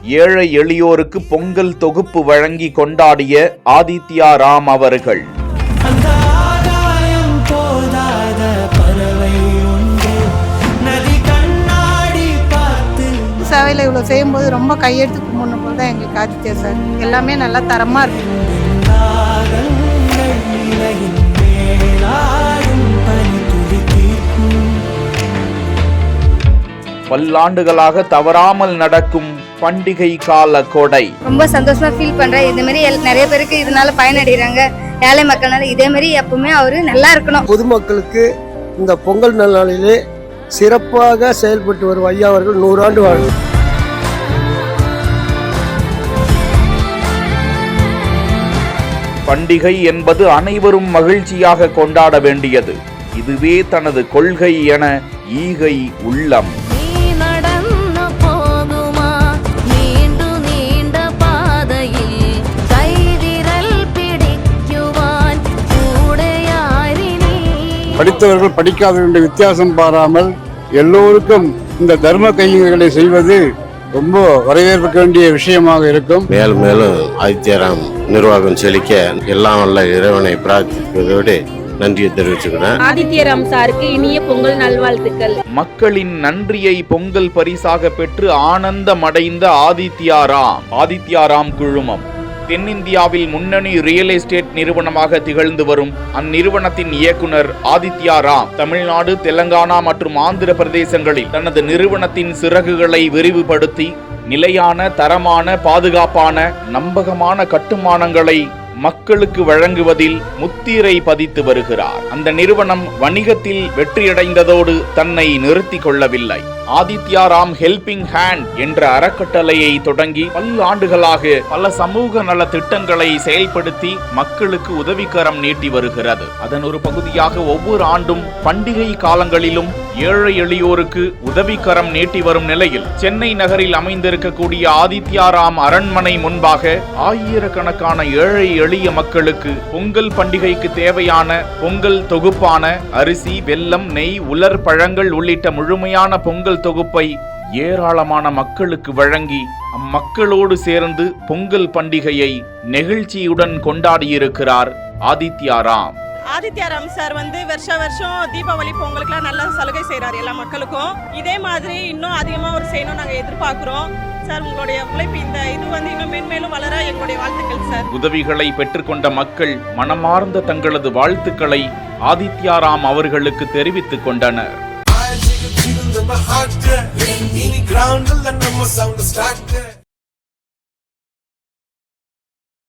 ஏழை எளியோருக்கு பொங்கல் தொகுப்பு வழங்கி கொண்டாடிய ஆதித்யா ராம் அவர்கள். சேவையில் இவ்வளோ செய்யும்போது ரொம்ப கையெடுத்து கும்பிடணும் போது தான் எங்களுக்கு ஆதித்யா சார். எல்லாமே நல்லா தரமாக இருக்கு. பல்லாண்டுகளாக தவறாமல் நடக்கும் பண்டிகை கால கொடை. ரொம்ப சந்தோஷமா ஃபீல் பண்றேன். இந்த மாதிரி நிறைய பேருக்கு இதனால பயனடைகிறாங்க. ஏழை மக்கள்னால இதே மாதிரி எப்பவுமே அவரு நல்லா இருக்கணும். பொதுமக்களுக்கு இந்த பொங்கல் நல்நாளிலே சிறப்பாக செயல்பட்டு வரும் ஐயா அவர்கள் 100 ஆண்டு வாழும். பண்டிகை என்பது அனைவரும் மகிழ்ச்சியாக கொண்டாட வேண்டியது. இதுவே தனது கொள்கை என ஈகை உள்ளம். படித்தவர்கள் படிக்காதவர்களுடைய வித்தியாசம் பாராமல் எல்லோருக்கும் இந்த தர்ம கைகளை செய்வது ரொம்ப வரவேற்க வேண்டிய விஷயமாக இருக்கும். மேலும் மேலும் ஆதித்யராம் நிர்வாகம் செழிக்க எல்லாம் வல்ல இறைவனை பிரார்த்திப்பதோடு நன்றியை தெரிவிச்சுக்கிறேன். ஆதித்யராம் சாருக்கு இனிய பொங்கல் நல்வாழ்த்துக்கள். மக்களின் நன்றியை பொங்கல் பரிசாக பெற்று ஆனந்தமடைந்த ஆதித்யா ராம் குழுமம் தென்னிந்தியாவில் முன்னணி ரியல் எஸ்டேட் நிறுவனமாக திகழ்ந்து வரும் அந்நிறுவனத்தின் இயக்குனர் ஆதித்யா ராம் தமிழ்நாடு, தெலங்கானா மற்றும் ஆந்திர பிரதேசங்களில் தனது நிறுவனத்தின் சிறகுகளை விரிவுபடுத்தி நிலையான, தரமான, பாதுகாப்பான, நம்பகமான கட்டுமானங்களை மக்களுக்கு வழங்குவதில் முத்திரை பதித்து வருகிறார். அந்த நிறுவனம் வணிகத்தில் வெற்றியடைந்ததோடு தன்னை நிறுத்திக் கொள்ளவில்லை. ஆதித்யா ராம் ஹெல்பிங் ஹேண்ட் என்ற அறக்கட்டளையை தொடங்கி பல்லாண்டுகளாக பல சமூக நல திட்டங்களை செயல்படுத்தி மக்களுக்கு உதவிக்கரம் நீட்டி வருகிறது. அதன் ஒரு பகுதியாக ஒவ்வொரு ஆண்டும் பண்டிகை காலங்களிலும் ஏழை எளியோருக்கு உதவிக்கரம் நீட்டி வரும் நிலையில் சென்னை நகரில் அமைந்திருக்கக்கூடிய ஆதித்யா ராம் அரண்மனை முன்பாக ஆயிரக்கணக்கான ஏழை எளிய மக்களுக்கு பொங்கல் பண்டிகைக்கு தேவையான பொங்கல் தொகுப்பான அரிசி, வெல்லம், நெய், உலர் பழங்கள் உள்ளிட்ட முழுமையான பொங்கல் தொகுப்பை ஏராளமான மக்களுக்கு வழங்கி அம்மக்களோடு சேர்ந்து பொங்கல் பண்டிகையை நெகிழ்ச்சியுடன் கொண்டாடியிருக்கிறார் ஆதித்யா ராம். ஆதித்யா ராம் சார் வருஷம் தீபாவளி பொங்கலுக்குலாம் நல்ல சலுகை செய்கிறார் எல்லா மக்களுக்கும். இதே மாதிரி இன்னும் அதிகமாக ஒரு செய்யணும் நாங்கள் எதிர்பார்க்குறோம் சார். உங்களுடைய உழைப்பு இந்த இன்னும் மென்மேலும் வளர எங்களுடைய வாழ்த்துக்கள் சார். உதவிகளை பெற்றுக்கொண்ட மக்கள் மனமார்ந்த தங்களது வாழ்த்துக்களை ஆதித்யா ராம் அவர்களுக்கு தெரிவித்துக் கொண்டனர்.